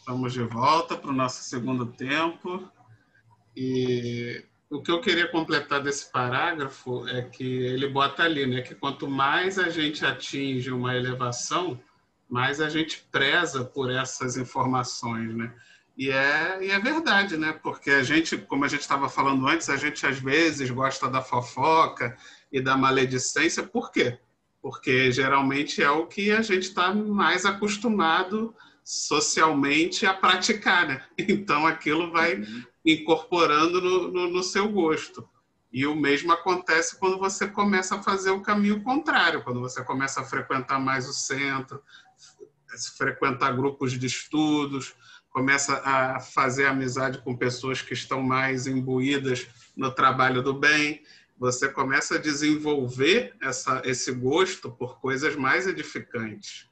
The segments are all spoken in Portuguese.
Estamos de volta para o nosso segundo tempo. E o que eu queria completar desse parágrafo é que ele bota ali, né, que quanto mais a gente atinge uma elevação, mais a gente preza por essas informações, né? E é verdade, né? Porque a gente, como a gente estava falando antes, a gente às vezes gosta da fofoca e da maledicência. Por quê? Porque geralmente é o que a gente está mais acostumado socialmente a praticar, né? Então aquilo vai incorporando no seu gosto. E o mesmo acontece quando você começa a fazer o caminho contrário, quando você começa a frequentar mais o centro, frequentar grupos de estudos, começa a fazer amizade com pessoas que estão mais imbuídas no trabalho do bem, você começa a desenvolver esse gosto por coisas mais edificantes.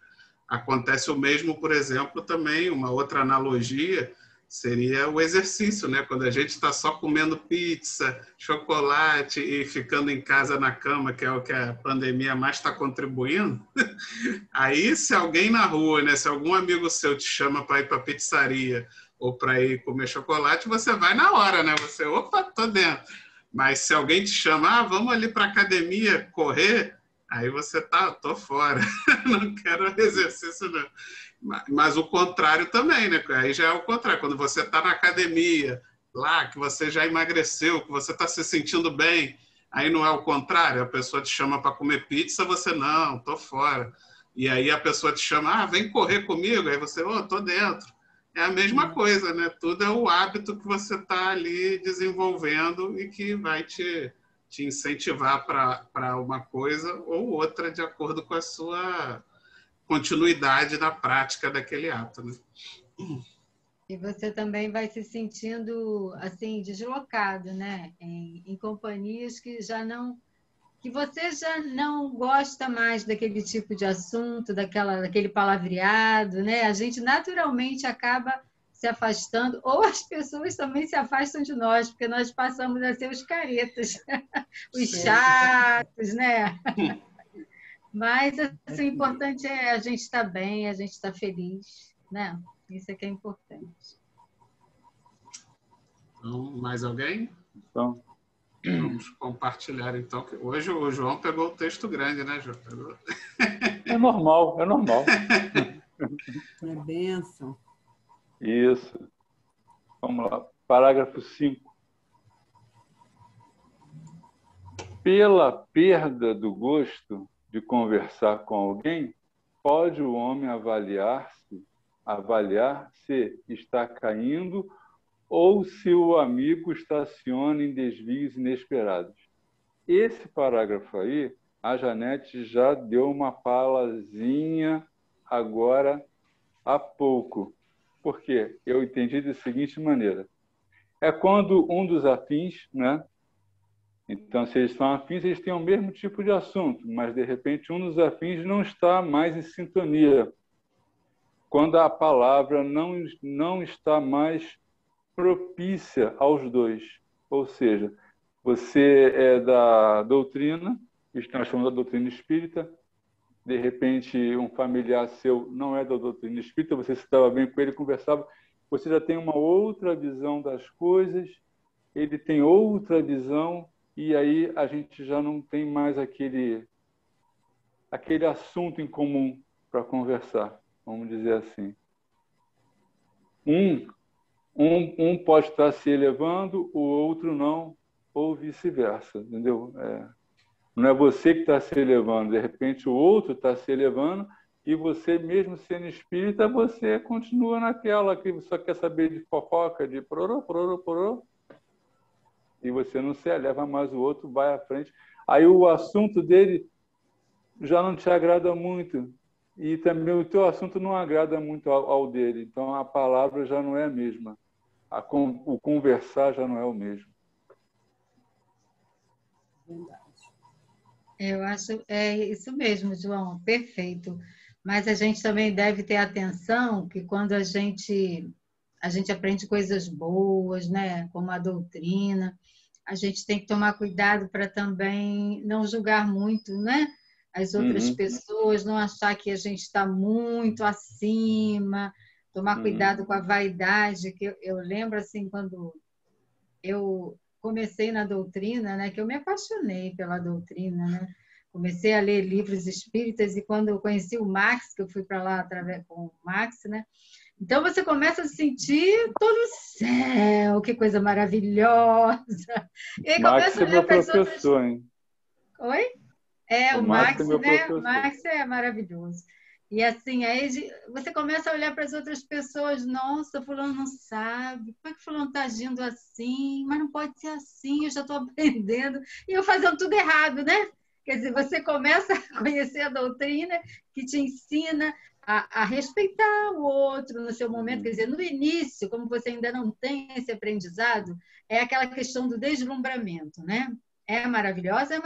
Acontece o mesmo, por exemplo, também, uma outra analogia seria o exercício, né? Quando a gente está só comendo pizza, chocolate e ficando em casa na cama, que é o que a pandemia mais está contribuindo, aí se alguém na rua, né? Se algum amigo seu te chama para ir para a pizzaria ou para ir comer chocolate, você vai na hora, né? Você, opa, tô dentro. Mas se alguém te chama, vamos ali para a academia correr, aí você tá, tô fora, não quero exercício não. Mas o contrário também, né? Aí já é o contrário, quando você está na academia, lá que você já emagreceu, que você está se sentindo bem, aí não é o contrário, a pessoa te chama para comer pizza, você não, tô fora. E aí a pessoa te chama, vem correr comigo, aí você, tô dentro. É a mesma coisa, né? Tudo é o hábito que você está ali desenvolvendo e que vai te incentivar para uma coisa ou outra de acordo com a sua continuidade na prática daquele ato, né? E você também vai se sentindo assim deslocado, né? Em companhias que você já não gosta mais daquele tipo de assunto, daquele palavreado, né? A gente naturalmente acaba se afastando, ou as pessoas também se afastam de nós, porque nós passamos a ser os caretas, os chatos, né? Mas assim, o importante é a gente estar bem, a gente estar feliz, né? Isso é que é importante. Então, mais alguém? Então, vamos compartilhar, então. Que hoje o João pegou o texto grande, né, João? Pegou. É normal, é normal. É bênção. Isso. Vamos lá. Parágrafo 5. Pela perda do gosto de conversar com alguém, pode o homem avaliar se está caindo ou se o amigo estaciona em desvios inesperados. Esse parágrafo aí, a Janete já deu uma falazinha agora há pouco. Por quê? Eu entendi da seguinte maneira. É quando um dos afins, né? Então, se eles são afins, eles têm o mesmo tipo de assunto, mas, de repente, um dos afins não está mais em sintonia. Quando a palavra não está mais propícia aos dois. Ou seja, você é da doutrina, nós chamamos da doutrina espírita, de repente um familiar seu não é da doutrina espírita, você se dava bem com ele, conversava, você já tem uma outra visão das coisas, ele tem outra visão, e aí a gente já não tem mais aquele assunto em comum para conversar, vamos dizer assim. Um pode estar se elevando, o outro não, ou vice-versa, entendeu? Não é você que está se elevando, de repente o outro está se elevando e você, mesmo sendo espírita, você continua naquela que só quer saber de fofoca, de pororô, pororô, pororô, e você não se eleva, mas o outro vai à frente. Aí o assunto dele já não te agrada muito, e também o teu assunto não agrada muito ao dele, então a palavra já não é a mesma. O conversar já não é o mesmo. Verdade. Eu acho isso mesmo, João, perfeito. Mas a gente também deve ter atenção que quando a gente aprende coisas boas, né, como a doutrina, a gente tem que tomar cuidado para também não julgar muito, né, as outras pessoas, não achar que a gente está muito acima, tomar cuidado com a vaidade, que eu lembro assim, quando eu comecei na doutrina, né, que eu me apaixonei pela doutrina, né? Comecei a ler livros espíritas e quando eu conheci o Max, que eu fui para lá através com o Max, né? Então você começa a sentir todo o céu, que coisa maravilhosa. E aí Max começa a é meu olhar para as outras. professor, hein? Oi? É, O o Max Max, é meu né? O professor. Max é maravilhoso. E assim, aí você começa a olhar para as outras pessoas, nossa, fulano não sabe, como é que fulano está agindo assim? Mas não pode ser assim, eu já estou aprendendo. E eu fazendo tudo errado, né? Quer dizer, você começa a conhecer a doutrina que te ensina a respeitar o outro no seu momento. Quer dizer, no início, como você ainda não tem esse aprendizado, é aquela questão do deslumbramento, né? É maravilhosa,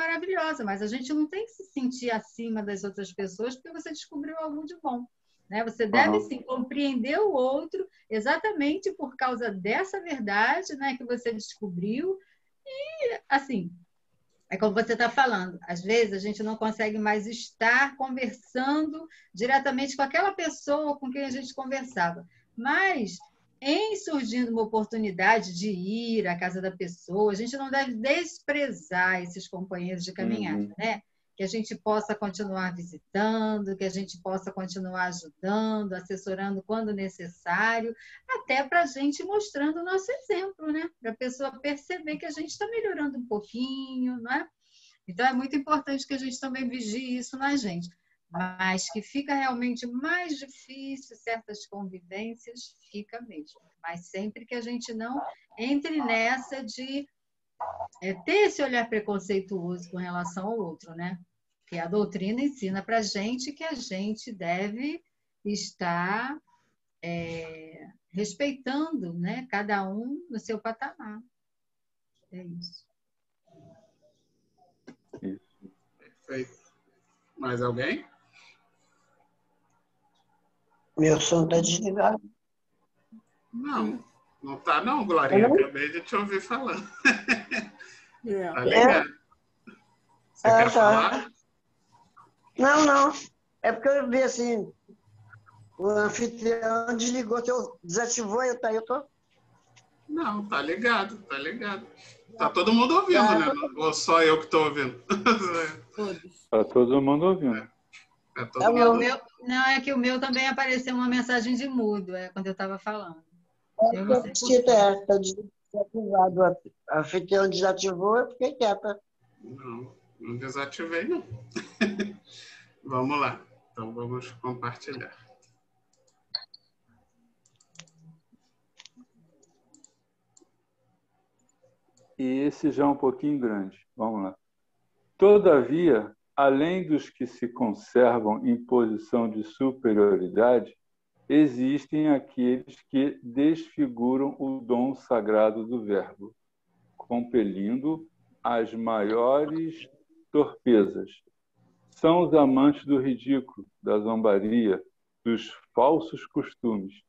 mas a gente não tem que se sentir acima das outras pessoas porque você descobriu algo de bom, né? Você deve, sim, compreender o outro exatamente por causa dessa verdade, né, que você descobriu. E, assim, é como você está falando, às vezes a gente não consegue mais estar conversando diretamente com aquela pessoa com quem a gente conversava, mas em surgindo uma oportunidade de ir à casa da pessoa, a gente não deve desprezar esses companheiros de caminhada, né? Que a gente possa continuar visitando, que a gente possa continuar ajudando, assessorando quando necessário, até para a gente mostrando o nosso exemplo, né? Para a pessoa perceber que a gente está melhorando um pouquinho, não é? Então, é muito importante que a gente também vigie isso na gente. Mas que fica realmente mais difícil certas convivências, fica mesmo. Mas sempre que a gente não entre nessa de ter esse olhar preconceituoso com relação ao outro, né? Que a doutrina ensina para a gente que a gente deve estar respeitando, né? Cada um no seu patamar. É isso. Perfeito. Mais alguém? Meu som está desligado. Não, não está não, Glorinha. Acabei de te ouvir falando. Tá ligado? Você quer falar? Não. É porque eu vi assim, o anfitrião desligou, desativou, eu tô. Não, tá ligado. Tá todo mundo ouvindo, né? Ou só eu que estou ouvindo? Todos. Tá todo mundo ouvindo. Não, é que o meu também apareceu uma mensagem de mudo, quando eu estava falando. Eu não sei Está desativado. O anfitrião desativou, eu fiquei quieta. Não desativei, não. Vamos lá. Então, vamos compartilhar. E esse já é um pouquinho grande. Vamos lá. Todavia, além dos que se conservam em posição de superioridade, existem aqueles que desfiguram o dom sagrado do Verbo, compelindo as maiores torpezas. São os amantes do ridículo, da zombaria, dos falsos costumes.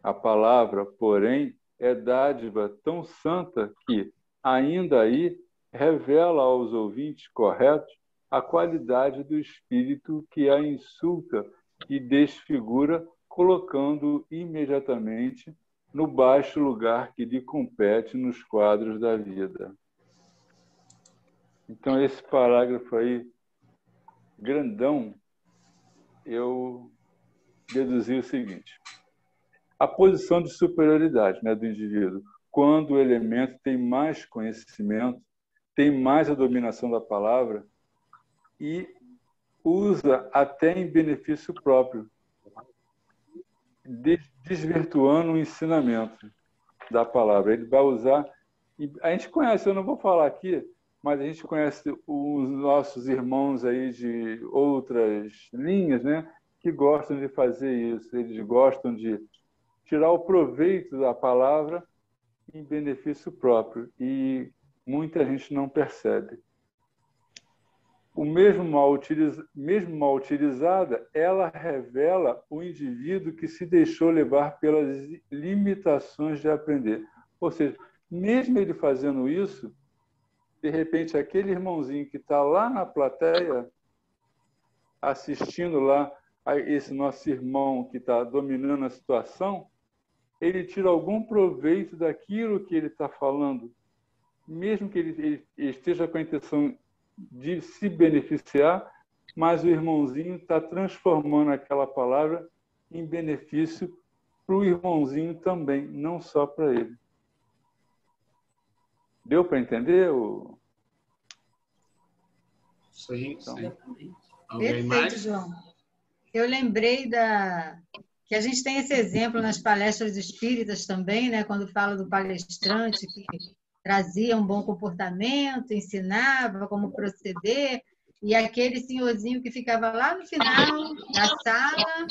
A palavra, porém, é dádiva tão santa que, ainda aí, revela aos ouvintes corretos a qualidade do espírito que a insulta e desfigura, colocando imediatamente no baixo lugar que lhe compete nos quadros da vida. Então, esse parágrafo aí, grandão, eu deduzi o seguinte: a posição de superioridade, né, do indivíduo, quando o elemento tem mais conhecimento, tem mais a dominação da palavra e usa até em benefício próprio, desvirtuando o ensinamento da palavra. Ele vai usar... A gente conhece, eu não vou falar aqui, mas a gente conhece os nossos irmãos aí de outras linhas, né, que gostam de fazer isso. Eles gostam de tirar o proveito da palavra em benefício próprio. E muita gente não percebe. O mesmo mal utilizada, ela revela o indivíduo que se deixou levar pelas limitações de aprender. Ou seja, mesmo ele fazendo isso, de repente, aquele irmãozinho que está lá na plateia, assistindo lá esse nosso irmão que está dominando a situação, ele tira algum proveito daquilo que ele está falando, mesmo que ele esteja com a intenção de se beneficiar, mas o irmãozinho está transformando aquela palavra em benefício para o irmãozinho também, não só para ele. Deu para entender? Sim, Então, sim. Alguém Perfeito, mais? João. Eu lembrei que a gente tem esse exemplo nas palestras espíritas também, né? Quando fala do palestrante que trazia um bom comportamento, ensinava como proceder, e aquele senhorzinho que ficava lá no final da sala,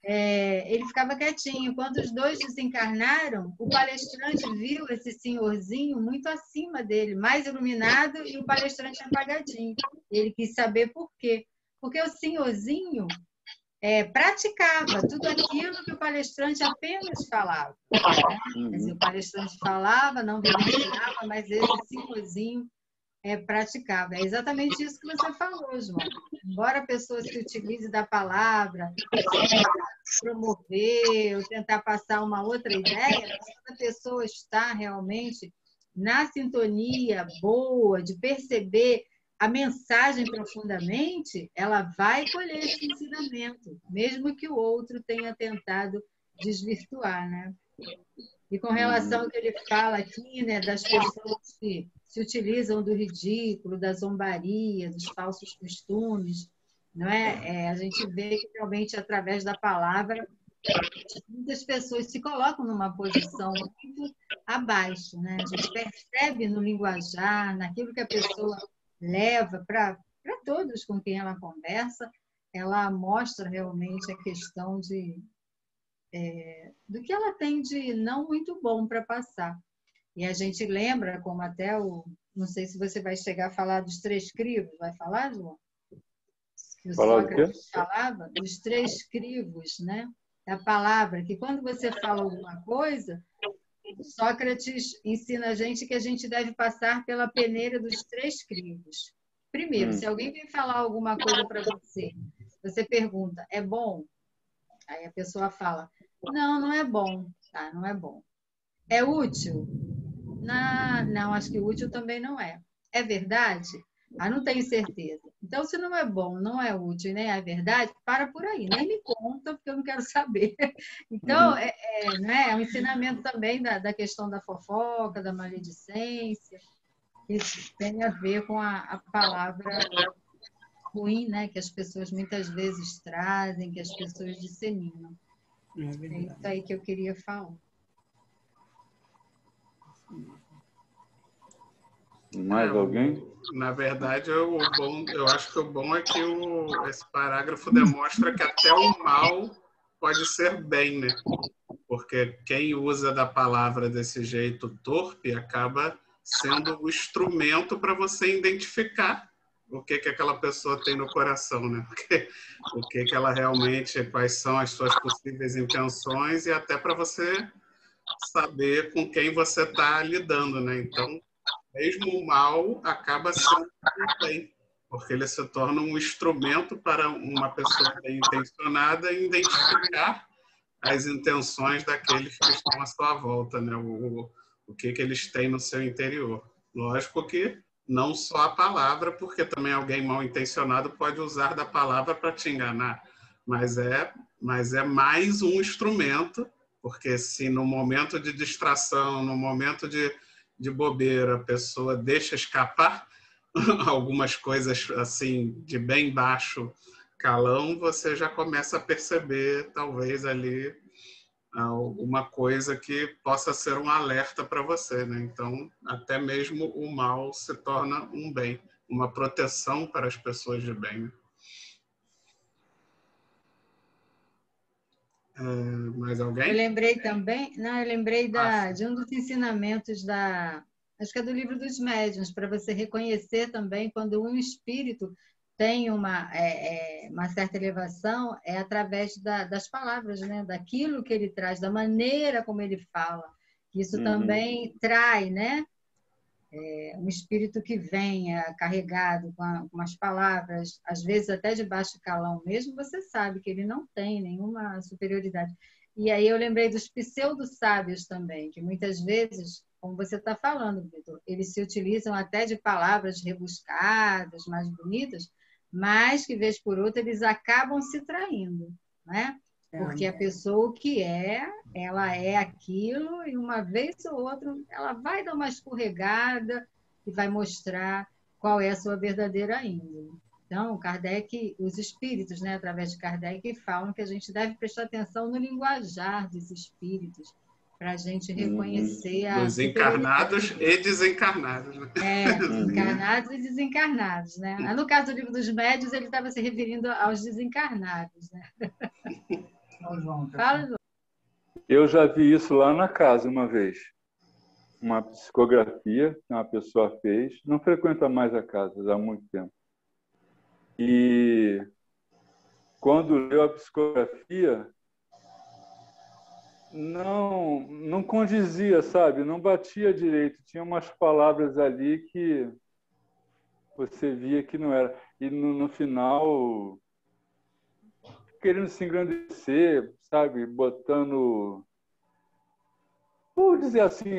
ele ficava quietinho. Quando os dois desencarnaram, o palestrante viu esse senhorzinho muito acima dele, mais iluminado, e o palestrante apagadinho. Ele quis saber por quê. Porque o senhorzinho praticava tudo aquilo que o palestrante apenas falava. Né? Quer dizer, o palestrante falava, não vivenciava, mas esse senhorzinho praticava. É exatamente isso que você falou, João. Embora a pessoa se utilize da palavra para promover ou tentar passar uma outra ideia, quando a pessoa está realmente na sintonia boa de perceber a mensagem profundamente, ela vai colher esse ensinamento, mesmo que o outro tenha tentado desvirtuar, né? E com relação ao que ele fala aqui, né, das pessoas que se utilizam do ridículo, da zombaria, dos falsos costumes, não é? A gente vê que realmente através da palavra muitas pessoas se colocam numa posição muito abaixo, né? A gente percebe no linguajar, naquilo que a pessoa leva para todos com quem ela conversa, ela mostra realmente a questão do que ela tem de não muito bom para passar. E a gente lembra, como até não sei se você vai chegar a falar dos 3 crivos, vai falar, João? Que o Sócrates falava dos 3 crivos, né? Da palavra, que quando você fala alguma coisa, Sócrates ensina a gente deve passar pela peneira dos 3 crivos. Primeiro, se alguém vem falar alguma coisa para você, você pergunta, é bom? Aí a pessoa fala, não, não é bom. Tá, não é bom. É útil? Não, acho que útil também não é. É verdade? Não tenho certeza. Então, se não é bom, não é útil, nem é verdade, para por aí. Nem me conta, porque eu não quero saber. Então, né, é um ensinamento também da questão da fofoca, da maledicência, que tem a ver com a palavra ruim, né, que as pessoas muitas vezes trazem, que as pessoas disseminam. É isso aí que eu queria falar. Mais alguém? Na verdade, eu acho que o bom é que esse parágrafo demonstra que até o mal pode ser bem, né? Porque quem usa da palavra desse jeito torpe acaba sendo o instrumento para você identificar o que aquela pessoa tem no coração, né? O que ela realmente, quais são as suas possíveis intenções e até para você saber com quem você está lidando, né? Então, mesmo o mal acaba sendo um bem, porque ele se torna um instrumento para uma pessoa bem intencionada identificar as intenções daqueles que estão à sua volta, né? O que eles têm no seu interior. Lógico que não só a palavra, porque também alguém mal intencionado pode usar da palavra para te enganar, mas é mais um instrumento, porque se no momento de distração, no momento de bobeira, a pessoa deixa escapar algumas coisas assim de bem baixo calão, você já começa a perceber talvez ali alguma coisa que possa ser um alerta para você, né? Então, até mesmo o mal se torna um bem, uma proteção para as pessoas de bem. Mais alguém? Eu lembrei também, eu lembrei de um dos ensinamentos acho que é do Livro dos Médiuns, para você reconhecer também quando um espírito tem uma certa elevação, é através das palavras, né? Daquilo que ele traz, da maneira como ele fala. Isso também trai, né? um espírito que venha carregado com umas palavras, às vezes até de baixo calão mesmo, você sabe que ele não tem nenhuma superioridade. E aí eu lembrei dos pseudo-sábios também, que muitas vezes, como você está falando, Vitor, eles se utilizam até de palavras rebuscadas, mais bonitas, mas que, vez por outra, eles acabam se traindo, né? Porque a pessoa que ela é aquilo, e uma vez ou outra ela vai dar uma escorregada e vai mostrar qual é a sua verdadeira índole. Então, Kardec, os espíritos, né, através de Kardec, falam que a gente deve prestar atenção no linguajar dos espíritos, para a gente reconhecer a Os encarnados e desencarnados. Né? Encarnados e desencarnados, né? No caso do Livro dos Médiuns, ele estava se referindo aos desencarnados, né? Fala, João. Eu já vi isso lá na casa uma vez. Uma psicografia que uma pessoa fez. Não frequenta mais a casa há muito tempo. E quando leu a psicografia, não condizia, sabe? Não batia direito. Tinha umas palavras ali que você via que não era. E no final, querendo se engrandecer, sabe? Botando... Vou dizer assim,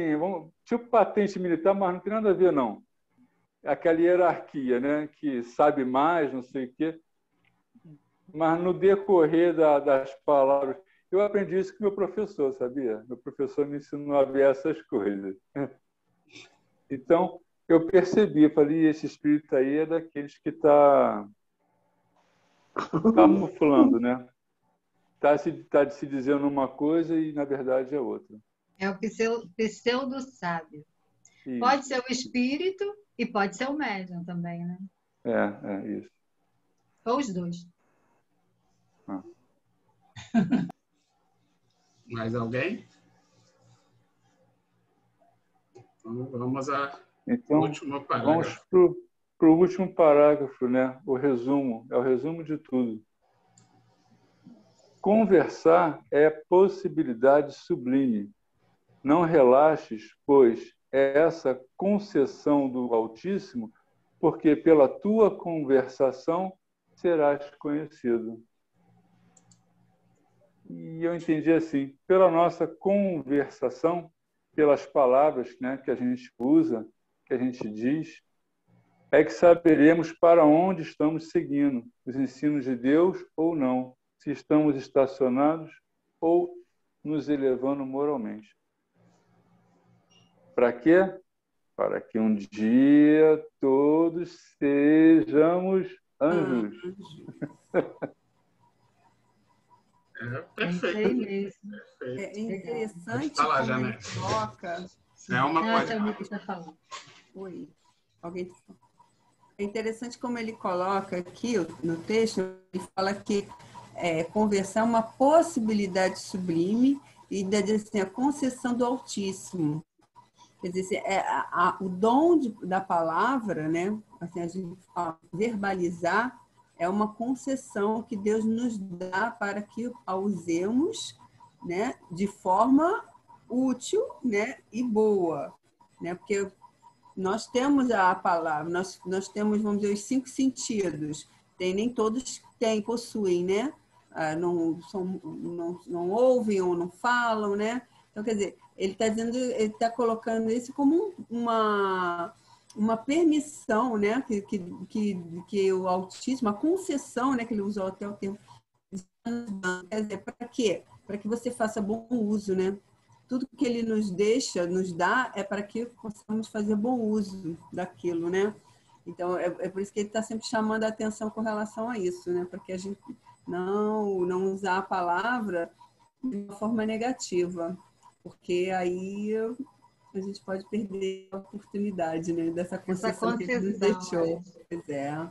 tipo patente militar, mas não tem nada a ver, não. Aquela hierarquia, né? Que sabe mais, não sei o quê. Mas no decorrer das palavras... Eu aprendi isso com meu professor, sabia? Meu professor me ensinou a ver essas coisas. Então, eu percebi, falei, esse espírito aí é daqueles que está camuflando, né? Está se dizendo uma coisa e, na verdade, é outra. É o pseudo-sábio. Pode ser o espírito e pode ser o médium também, né? É isso. Ou os dois. Mais alguém? Então, vamos ao último parágrafo. Vamos para o último parágrafo, né? O resumo. É o resumo de tudo. Conversar é possibilidade sublime. Não relaxes, pois é essa concessão do Altíssimo, porque pela tua conversação serás conhecido. E eu entendi assim, pela nossa conversação, pelas palavras, né, que a gente usa, que a gente diz, é que saberemos para onde estamos seguindo, os ensinos de Deus ou não, se estamos estacionados ou nos elevando moralmente. Para quê? Para que um dia todos sejamos anjos. Perfeito. É interessante falar, como ele Janete. coloca... É uma coisa... Oi. Alguém... É interessante como ele coloca aqui no texto, ele fala que conversar é uma possibilidade sublime e assim, a concessão do Altíssimo. Quer dizer, o dom da palavra, né? Assim, a gente verbalizar é uma concessão que Deus nos dá para que a usemos, né, de forma útil, né, e boa, né? Porque nós temos a palavra, nós temos, vamos dizer, os 5 sentidos. Nem todos possuem, né? Não ouvem ou não falam, né? Então, quer dizer, ele está colocando isso como uma permissão, né? Que o autismo, a concessão, né? Que ele usou até o termo, quer dizer, para quê? Para que você faça bom uso, né? Tudo que ele nos dá, é para que possamos fazer bom uso daquilo, né? Então, é por isso que ele está sempre chamando a atenção com relação a isso, né? Para que a gente não usar a palavra de uma forma negativa, porque aí a gente pode perder a oportunidade, né? Dessa concessão que ele nos deixou. Pois é,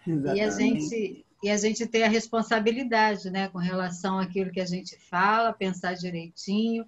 exatamente. E a gente tem a responsabilidade, né? Com relação àquilo que a gente fala, pensar direitinho.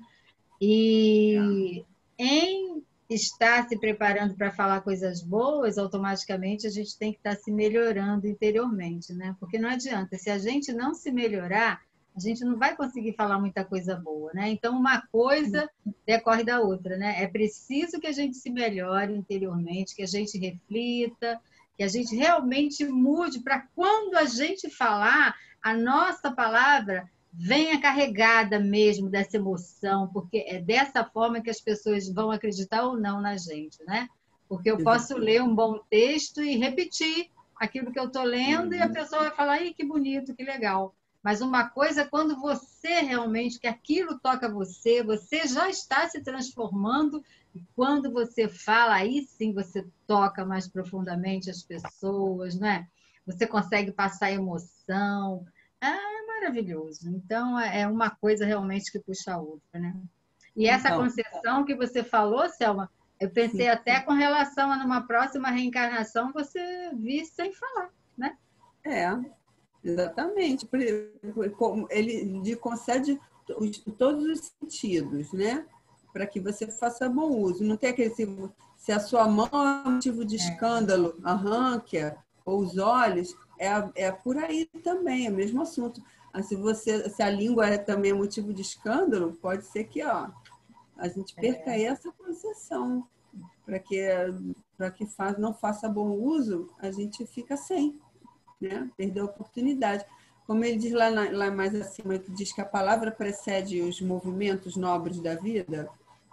E em estar se preparando para falar coisas boas, automaticamente a gente tem que estar se melhorando interiormente, né? Porque não adianta, se a gente não se melhorar, a gente não vai conseguir falar muita coisa boa, né? Então, uma coisa decorre da outra, né? É preciso que a gente se melhore interiormente, que a gente reflita, que a gente realmente mude para quando a gente falar, a nossa palavra venha carregada mesmo dessa emoção, porque é dessa forma que as pessoas vão acreditar ou não na gente, né? Porque eu posso ler um bom texto e repetir aquilo que eu estou lendo e a pessoa vai falar, ih, que bonito, que legal. Mas uma coisa é quando você realmente, que aquilo toca você, você já está se transformando, e quando você fala, aí sim você toca mais profundamente as pessoas, não é? Você consegue passar emoção. É maravilhoso. Então, é uma coisa realmente que puxa a outra, né? E essa Então, concessão que você falou, Selma, eu pensei até com relação a numa próxima reencarnação você vir sem falar, né? Exatamente. Ele concede todos os sentidos, né? Para que você faça bom uso. Não tem aquele se a sua mão é motivo de escândalo, arranque, ou os olhos, é por aí também, é o mesmo assunto. Se a língua também é motivo de escândalo, pode ser que a gente perca aí essa concessão. Para que não faça bom uso, a gente fica sem, né? Perder a oportunidade. Como ele diz lá mais acima, que diz que a palavra precede os movimentos nobres da vida,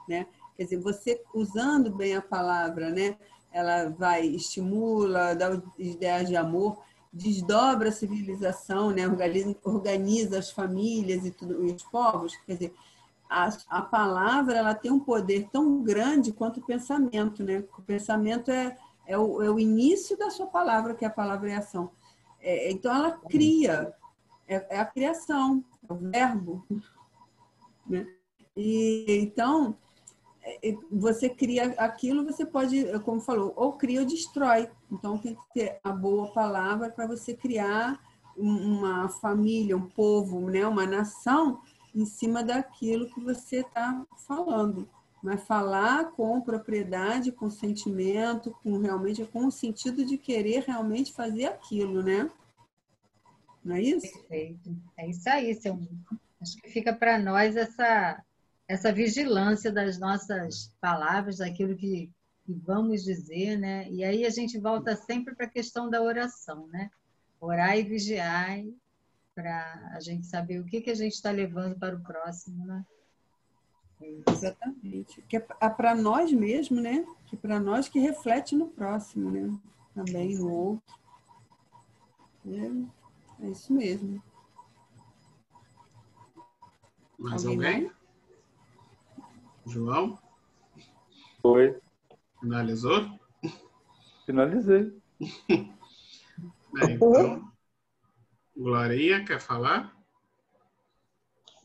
né? Quer dizer, você usando bem a palavra, né? Ela estimula, dá ideias de amor, desdobra a civilização, né? Organiza as famílias e os povos. Quer dizer, a palavra ela tem um poder tão grande quanto o pensamento, né? O pensamento é o início da sua palavra, que a palavra é ação. Então, ela cria, é a criação, é o verbo, né? Então, você cria aquilo, você pode, como falou, ou cria ou destrói. Então, tem que ter a boa palavra para você criar uma família, um povo, né? Uma nação em cima daquilo que você está falando. Mas falar com propriedade, com sentimento, com o sentido de querer realmente fazer aquilo, né? Não é isso? Perfeito. É isso aí, Selma. Acho que fica para nós essa vigilância das nossas palavras, daquilo que vamos dizer, né? E aí a gente volta sempre para a questão da oração, né? Orar e vigiar para a gente saber o que a gente está levando para o próximo, né? Exatamente. Que é para nós mesmo, né? Que para nós que reflete no próximo, né? Também no outro. É isso mesmo. Mais alguém? João? Oi. Finalizou? Finalizei. Então, Glorinha, quer falar?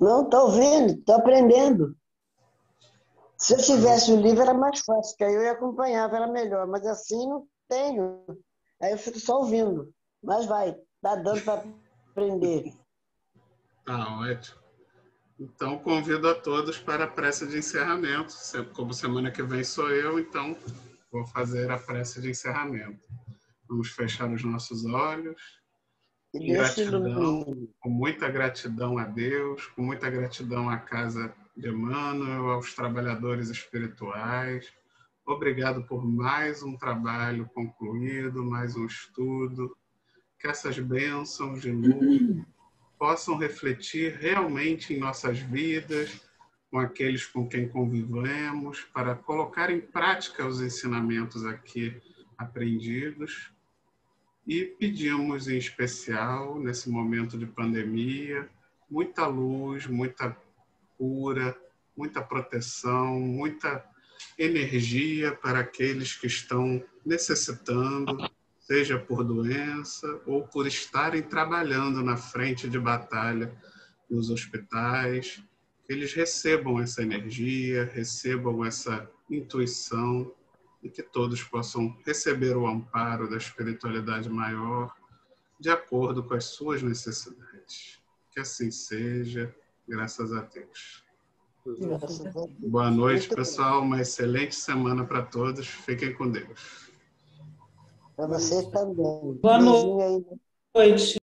Não, estou ouvindo, estou aprendendo. Se eu tivesse o livro, era mais fácil, que aí eu ia acompanhar, era melhor. Mas assim não tenho. Aí eu fico só ouvindo. Mas vai, tá dando para aprender. Tá ótimo. Então, convido a todos para a prece de encerramento. Como semana que vem sou eu, então vou fazer a prece de encerramento. Vamos fechar os nossos olhos. Em gratidão, com muita gratidão a Deus, com muita gratidão à Casa de Emmanuel, aos trabalhadores espirituais. Obrigado por mais um trabalho concluído, mais um estudo. Que essas bênçãos de luz possam refletir realmente em nossas vidas, com aqueles com quem convivemos, para colocar em prática os ensinamentos aqui aprendidos. E pedimos, em especial, nesse momento de pandemia, muita luz, muita cura, muita proteção, muita energia para aqueles que estão necessitando, seja por doença ou por estarem trabalhando na frente de batalha nos hospitais, que eles recebam essa energia, recebam essa intuição e que todos possam receber o amparo da espiritualidade maior de acordo com as suas necessidades. Que assim seja, graças a Deus. Boa noite, pessoal. Uma excelente semana para todos. Fiquem com Deus. Para você também. Boa noite.